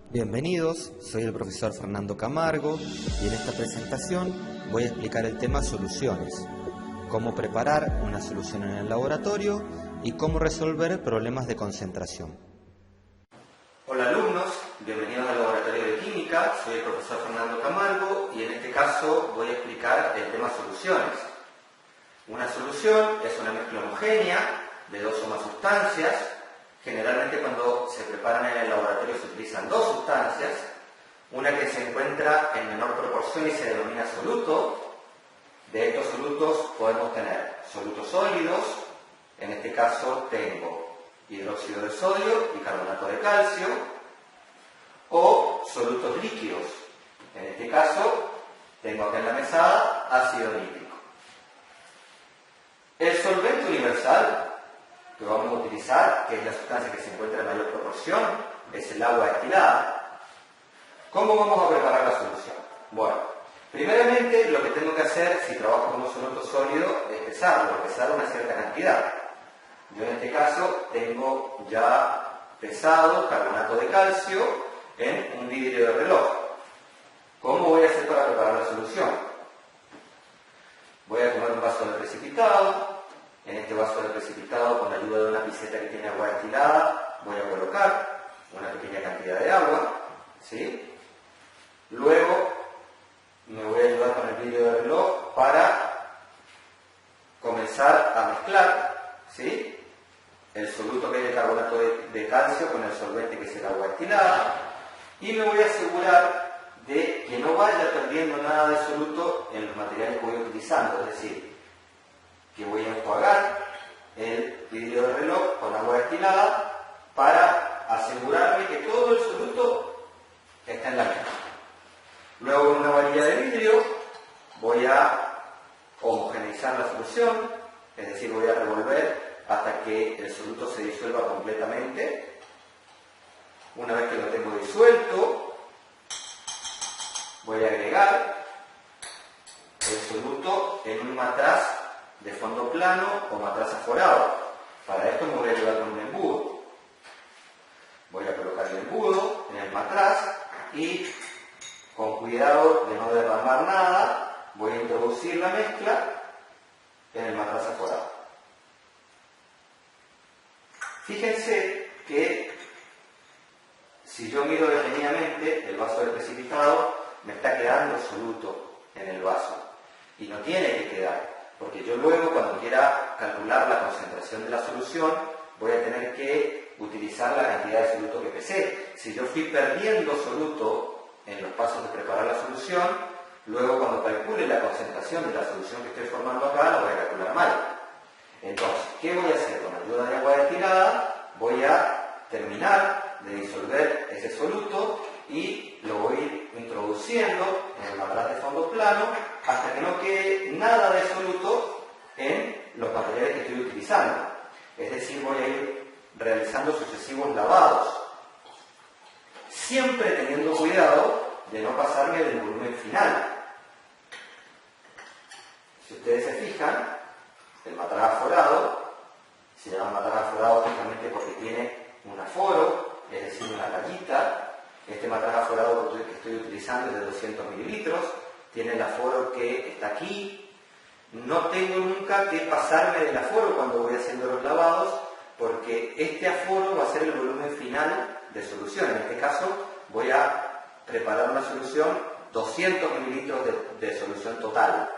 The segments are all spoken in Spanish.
Bienvenidos, soy el profesor Fernando Camargo y en esta presentación voy a explicar el tema soluciones, cómo preparar una solución en el laboratorio y cómo resolver problemas de concentración. Hola alumnos, bienvenidos al laboratorio de química, soy el profesor Fernando Camargo y en este caso voy a explicar el tema soluciones. Una solución es una mezcla homogénea de dos o más sustancias. Generalmente cuando se preparan en el laboratorio se utilizan dos sustancias, una que se encuentra en menor proporción y se denomina soluto. De estos solutos podemos tener solutos sólidos, en este caso tengo hidróxido de sodio y carbonato de calcio, o solutos líquidos, en este caso tengo acá en la mesada ácido nítrico. El solvente universal que vamos a utilizar, que es la sustancia que se encuentra en mayor proporción, es el agua destilada. ¿Cómo vamos a preparar la solución? Bueno, primeramente lo que tengo que hacer si trabajo con un soluto sólido es pesar una cierta cantidad. Yo en este caso tengo ya pesado carbonato de calcio en un vidrio de reloj. ¿Cómo voy a hacer para preparar la solución? Voy a tomar un vaso de precipitado. En este vaso de precipitado, con la ayuda de una piseta que tiene agua destilada, voy a colocar una pequeña cantidad de agua, ¿sí? Luego me voy a ayudar con el vidrio de reloj para comenzar a mezclar, ¿sí?, el soluto que es el carbonato de calcio con el solvente que es el agua destilada, y me voy a asegurar de que no vaya perdiendo nada de soluto en los materiales que voy utilizando, es decir, que voy a enjuagar el vidrio de reloj con agua destilada para asegurarme que todo el soluto está en la mezcla. Luego con una varilla de vidrio voy a homogeneizar la solución, es decir, voy a revolver hasta que el soluto se disuelva completamente. Una vez que lo tengo disuelto, voy a agregar el soluto en un matraz de fondo plano o matraz aforado. Para esto me voy a ayudar con un embudo. Voy a colocar el embudo en el matraz y con cuidado de no derramar nada voy a introducir la mezcla en el matraz aforado. Fíjense que si yo miro detenidamente el vaso de precipitado me está quedando soluto en el vaso y no tiene que quedar, porque yo luego cuando quiera calcular la concentración de la solución voy a tener que utilizar la cantidad de soluto que pesé. Si yo fui perdiendo soluto en los pasos de preparar la solución, luego cuando calcule la concentración de la solución que estoy formando acá la voy a calcular mal. Entonces, ¿qué voy a hacer? Con ayuda de agua destilada voy a terminar de disolver ese soluto y lo voy a ir introduciendo en el matraz de fondo plano hasta que no quede nada de soluto en los materiales que estoy utilizando. Es decir, voy a ir realizando sucesivos lavados, siempre teniendo cuidado de no pasarme del volumen final. Si ustedes se fijan, el matraz aforado se llama matraz aforado justamente porque tiene un aforo, es decir, una rayita. Este matraz aforado que estoy utilizando es de 200 mililitros, tiene el aforo que está aquí. No tengo nunca que pasarme del aforo cuando voy haciendo los lavados, porque este aforo va a ser el volumen final de solución. En este caso voy a preparar una solución, 200 mililitros de solución total.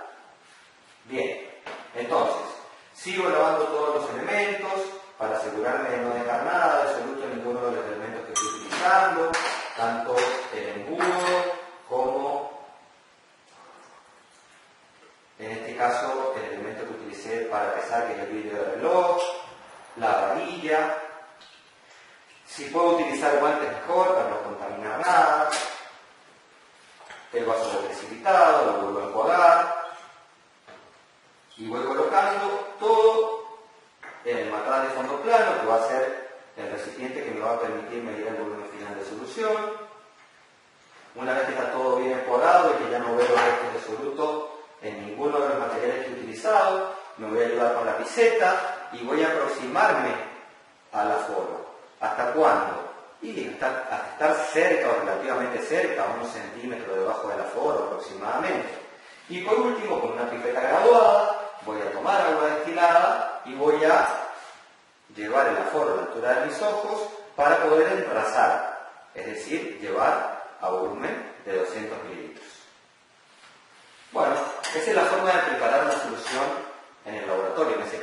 Bien, entonces, sigo lavando todos los elementos para asegurarme de no dejar nada de soluto en ninguno de los elementos que estoy utilizando, tanto el embudo como, en este caso, el elemento que utilicé para pesar, que es el vidrio de reloj, la varilla. Si puedo utilizar guantes mejor para no contaminar nada. El vaso de precipitado, lo vuelvo a enjuagar. Y voy colocando todo en el matraz de fondo plano, que va a ser el recipiente que me va a permitir medir el volumen final de solución. Una vez que está todo bien enjuagado y que ya no veo restos de soluto en ninguno de los materiales que he utilizado, me voy a ayudar con la piseta y voy a aproximarme al aforo. ¿Hasta cuándo? y hasta estar cerca o relativamente cerca, a 1 centímetro debajo del aforo aproximadamente. Y por último, con una pipeta graduada, voy a tomar agua destilada y voy a llevar el aforo a la altura de mis ojos para poder enrasar, es decir, llevar a volumen de 200 mililitros. Bueno, esa es la forma de preparar una solución en el laboratorio. En este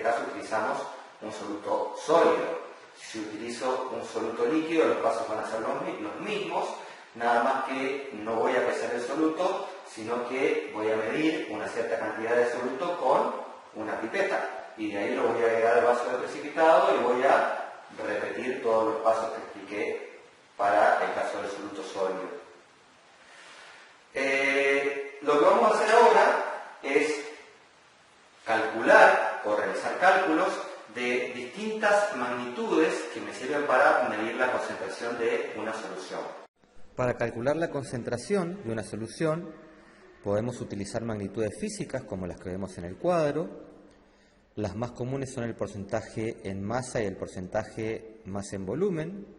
caso utilizamos un soluto sólido. Si utilizo un soluto líquido, los pasos van a ser los mismos, nada más que no voy a pesar el soluto, sino que voy a medir una cierta cantidad de soluto con una pipeta. Y de ahí lo voy a agregar al vaso de precipitado y voy a repetir todos los pasos que expliqué para el caso del soluto sólido. Lo que vamos a hacer ahora es calcular o realizar cálculos de distintas magnitudes que me sirven para medir la concentración de una solución. Para calcular la concentración de una solución podemos utilizar magnitudes físicas como las que vemos en el cuadro. Las más comunes son el porcentaje en masa y el porcentaje masa en volumen,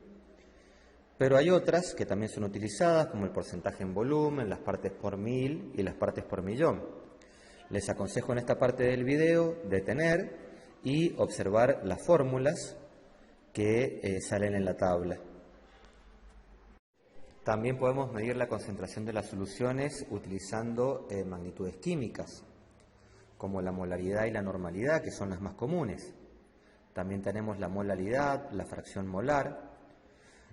pero hay otras que también son utilizadas como el porcentaje en volumen, las partes por mil y las partes por millón. Les aconsejo en esta parte del video detener y observar las fórmulas que salen en la tabla. También podemos medir la concentración de las soluciones utilizando magnitudes químicas, como la molaridad y la normalidad, que son las más comunes. También tenemos la molaridad, la fracción molar.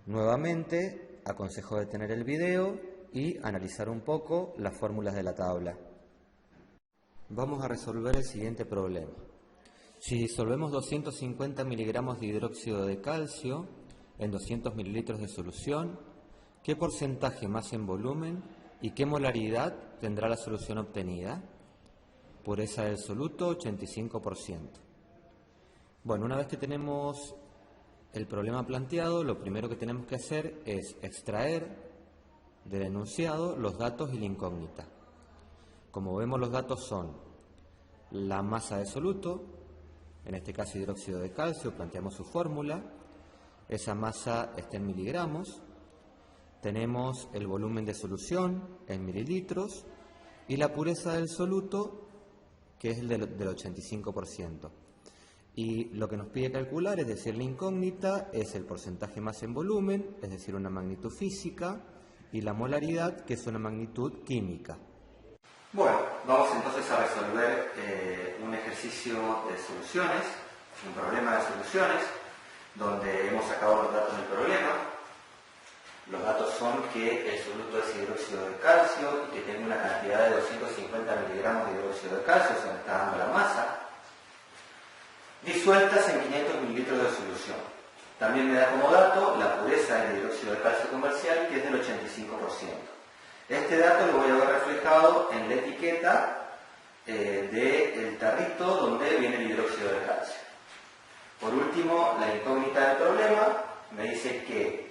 Nuevamente, aconsejo detener el video y analizar un poco las fórmulas de la tabla. Vamos a resolver el siguiente problema. Si disolvemos 250 miligramos de hidróxido de calcio en 200 mililitros de solución, ¿qué porcentaje más en volumen y qué molaridad tendrá la solución obtenida? Pureza del soluto, 85%. Bueno, una vez que tenemos el problema planteado, lo primero que tenemos que hacer es extraer del enunciado los datos y la incógnita. Como vemos, los datos son la masa de soluto, en este caso hidróxido de calcio, planteamos su fórmula, esa masa está en miligramos, tenemos el volumen de solución en mililitros y la pureza del soluto, que es el del 85%. Y lo que nos pide calcular, es decir, la incógnita, es el porcentaje más en volumen, es decir, una magnitud física, y la molaridad, que es una magnitud química. Bueno, vamos entonces a resolver un ejercicio de soluciones, un problema de soluciones, donde hemos sacado los datos del problema. Los datos son que el soluto es hidróxido de calcio y que tiene una cantidad de 250 miligramos de hidróxido de calcio, se me está dando la masa, disueltas en 500 mililitros de solución. También me da como dato la pureza del hidróxido de calcio comercial, que es del 85%. Este dato lo voy a ver reflejado en la etiqueta del tarrito donde viene el hidróxido de calcio. Por último, la incógnita del problema me dice que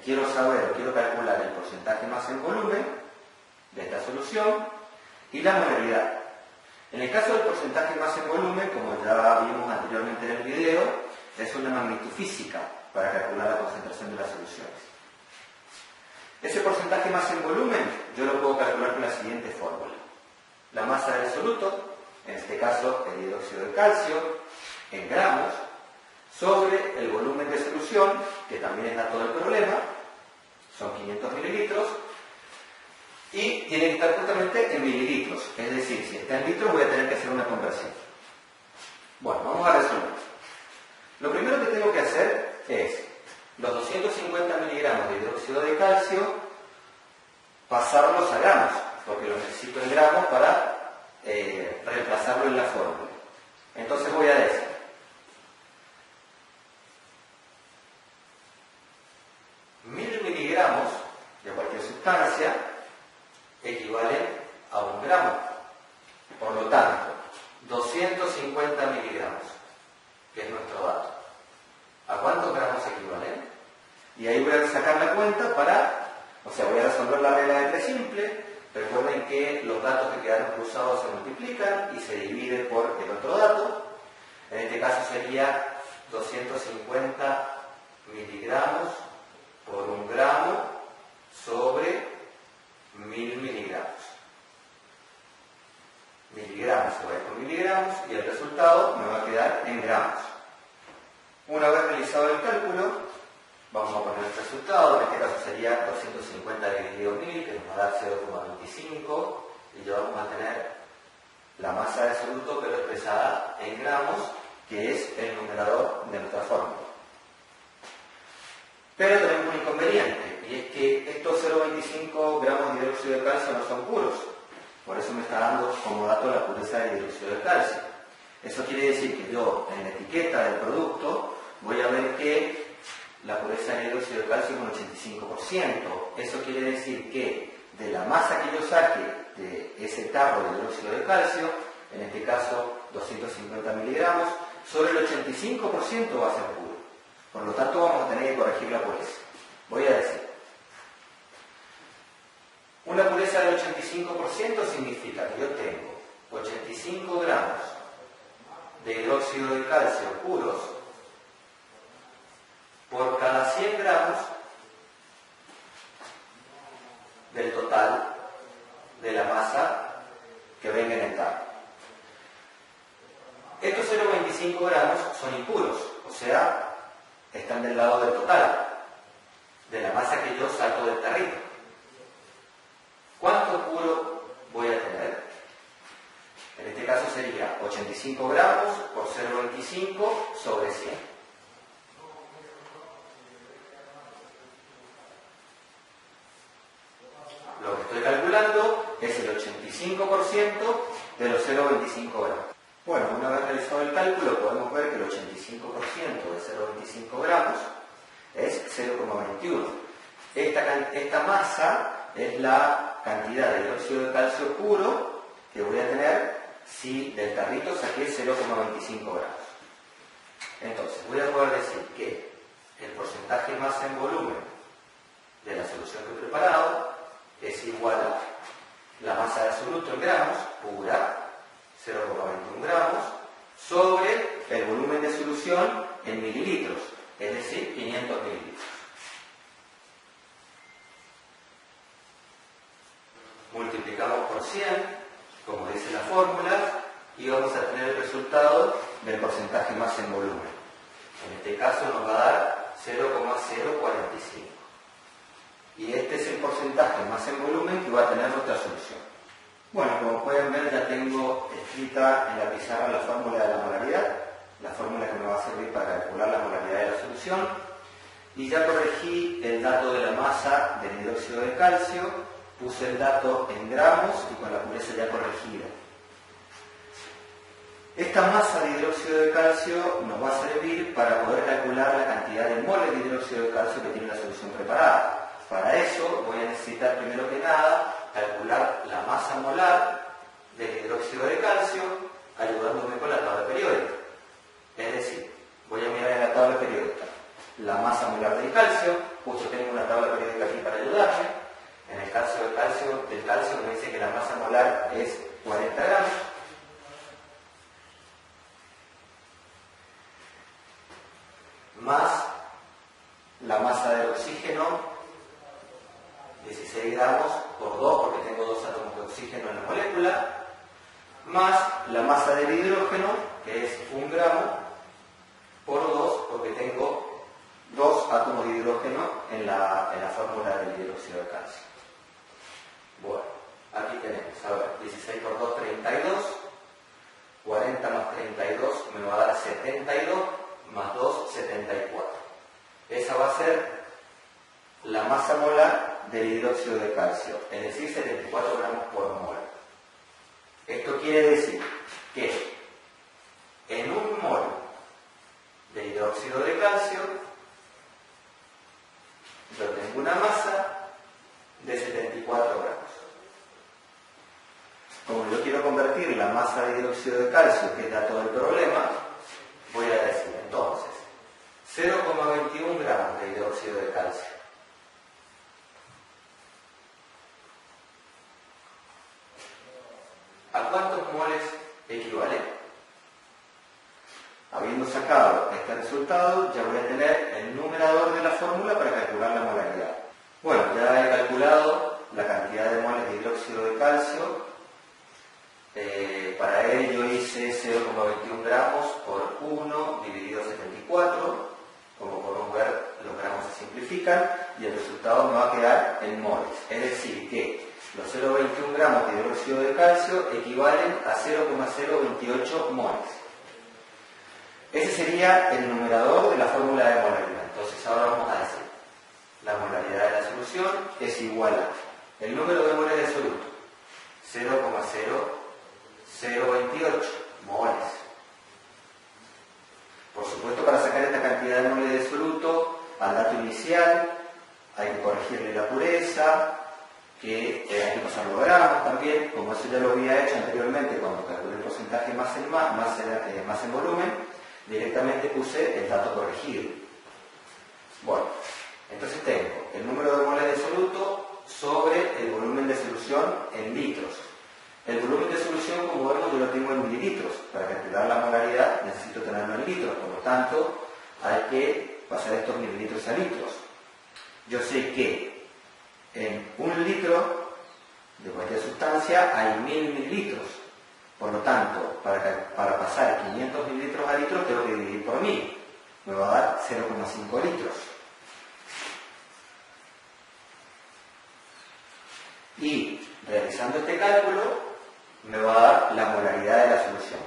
quiero saber o quiero calcular el porcentaje más en volumen de esta solución y la molaridad. En el caso del porcentaje más en volumen, como ya vimos anteriormente en el video, es una magnitud física para calcular la concentración de las soluciones. Ese porcentaje más en volumen yo lo puedo calcular con la siguiente fórmula. La masa del soluto, en este caso el hidróxido de calcio, en gramos, sobre el volumen de solución, que también es dato del problema, son 500 mililitros, y tiene que estar justamente en mililitros, es decir, si está en litros voy a tener que hacer una conversión. Bueno, vamos a resolver. Lo primero que tengo que hacer es los 250 miligramos de hidróxido de calcio, pasarlos a gramos, porque los necesito en gramos para reemplazarlo en la fórmula. Entonces voy a decir 1000 miligramos de cualquier sustancia equivalen a 1 gramo. Por lo tanto, 250 miligramos, que es nuestro dato. ¿A cuántos gramos equivalen? Y ahí voy a sacar la cuenta voy a resolver la regla de 3 simple. Recuerden que los datos que quedaron cruzados se multiplican y se divide por el otro dato. En este caso sería 250 miligramos por 1 gramo sobre 1000 miligramos. Miligramos se va a ir por miligramos y el resultado me va a quedar en gramos. Una vez realizado el cálculo, vamos a poner el resultado, en este caso sería 250 dividido 1000, que nos va a dar 0,25, y ya vamos a tener la masa de absoluto, pero expresada en gramos, que es el numerador de nuestra fórmula. Pero tenemos un inconveniente, y es que estos 0,25 gramos de hidróxido de calcio no son puros. Por eso me está dando como dato la pureza de hidróxido de calcio. Eso quiere decir que yo, en la etiqueta del producto, voy a ver que la pureza de hidróxido de calcio es un 85%. Eso quiere decir que de la masa que yo saque de ese tarro de hidróxido de calcio, en este caso 250 miligramos, sobre el 85% va a ser puro. Por lo tanto, vamos a tener que corregir la pureza. Voy a decir, una pureza del 85% significa que yo tengo 85 gramos de hidróxido de calcio puros por cada 100 gramos del total de la masa que venga en el tarro. Estos 0,25 gramos son impuros, o sea, están del lado del total, de la masa que yo saco del tarrito. ¿Cuánto puro voy a tener? En este caso sería 85 gramos por 0,25 sobre 100. Lo que estoy calculando es el 85% de los 0,25 gramos. Bueno, una vez realizado el cálculo, podemos ver que el 85% de 0,25 gramos es 0,21. Esta masa es la cantidad de hidróxido de calcio puro que voy a tener si del tarrito saqué 0,25 gramos. Entonces, voy a poder decir que el porcentaje masa en volumen de la solución que he preparado es igual a la masa de absoluto en gramos, pura, 0,21 gramos, sobre el volumen de solución en mililitros, es decir, 500 mililitros. Multiplicamos por 100, como dice la fórmula, y vamos a tener el resultado del porcentaje masa en volumen. En este caso nos va a dar 0,045. Y este es el porcentaje masa en volumen que va a tener nuestra solución. Bueno, como pueden ver, ya tengo escrita en la pizarra la fórmula de la molaridad, la fórmula que me va a servir para calcular la molaridad de la solución, y ya corregí el dato de la masa del hidróxido de calcio, puse el dato en gramos y con la pureza ya corregida. Esta masa de hidróxido de calcio nos va a servir para poder calcular la cantidad de moles de hidróxido de calcio que tiene la solución preparada. Para eso voy a necesitar primero que nada calcular la masa molar del hidróxido de calcio ayudándome con la tabla periódica. Es decir, voy a mirar en la tabla periódica la masa molar del calcio, justo tengo una tabla periódica aquí para ayudarme. En el caso del calcio me dice que la masa molar es 40 gramos. Más la masa del oxígeno, 16 gramos por 2, porque tengo 2 átomos de oxígeno en la molécula, más la masa del hidrógeno, que es 1 gramo, por 2, porque tengo 2 átomos de hidrógeno en la fórmula del hidróxido de calcio. Bueno, aquí tenemos, a ver, 16 por 2, 32, 40 más 32 me va a dar 72, más 2, 74. Esa va a ser la masa molar del hidróxido de calcio, es decir, 74 gramos por mol. Esto quiere decir que en 1 mol de hidróxido de calcio yo tengo una masa de 74 gramos. Como yo quiero convertir la masa de hidróxido de calcio, que es dato del problema, voy a decir entonces 0,21 gramos de hidróxido de calcio. ¿A cuántos moles equivale? Habiendo sacado este resultado, ya voy a tener el numerador de la fórmula para calcular la molaridad. Bueno, ya he calculado la cantidad de moles de hidróxido de calcio. Para ello hice 0,21 gramos por 1 dividido 74. Como podemos ver, los gramos se simplifican y el resultado me va a quedar en moles. Es decir, que los 0,21 gramos de hidróxido de calcio equivalen a 0,028 moles. Ese sería el numerador de la fórmula de molaridad. Entonces ahora vamos a decir, la molaridad de la solución es igual a el número de moles de soluto, 0,0028 moles. Por supuesto, para sacar esta cantidad de moles de soluto al dato inicial hay que corregirle la pureza, que hay que pasarlo a gramos también, como eso ya lo había hecho anteriormente cuando calculé el porcentaje más en volumen, directamente puse el dato corregido. Bueno, entonces tengo el número de moles de soluto sobre el volumen de solución en litros. El volumen de solución, como vemos, yo lo tengo en mililitros. Para calcular la molaridad necesito tenerlo en litros, por lo tanto hay que pasar estos mililitros a litros. Yo sé que en 1 litro de cualquier sustancia hay 1000 mililitros. Por lo tanto, para pasar 500 mililitros a litros tengo que dividir por 1000. Me va a dar 0,5 litros. Y realizando este cálculo me va a dar la molaridad de la solución.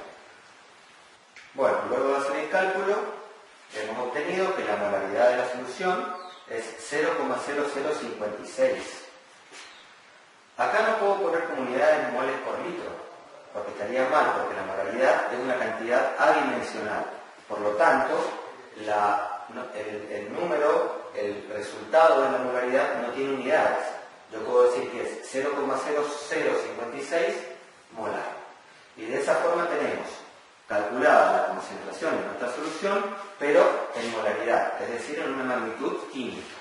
Bueno, luego de hacer el cálculo hemos obtenido que la molaridad de la solución es 0,0056. Acá no puedo poner como unidades moles por litro, porque estaría mal, porque la molaridad es una cantidad adimensional. Por lo tanto, el resultado de la molaridad no tiene unidades. Yo puedo decir que es 0,0056 molar. Y de esa forma tenemos calculada la concentración de nuestra solución, pero en molaridad, es decir, en una magnitud química.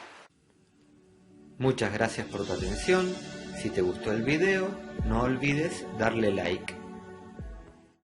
Muchas gracias por tu atención. Si te gustó el video, no olvides darle like.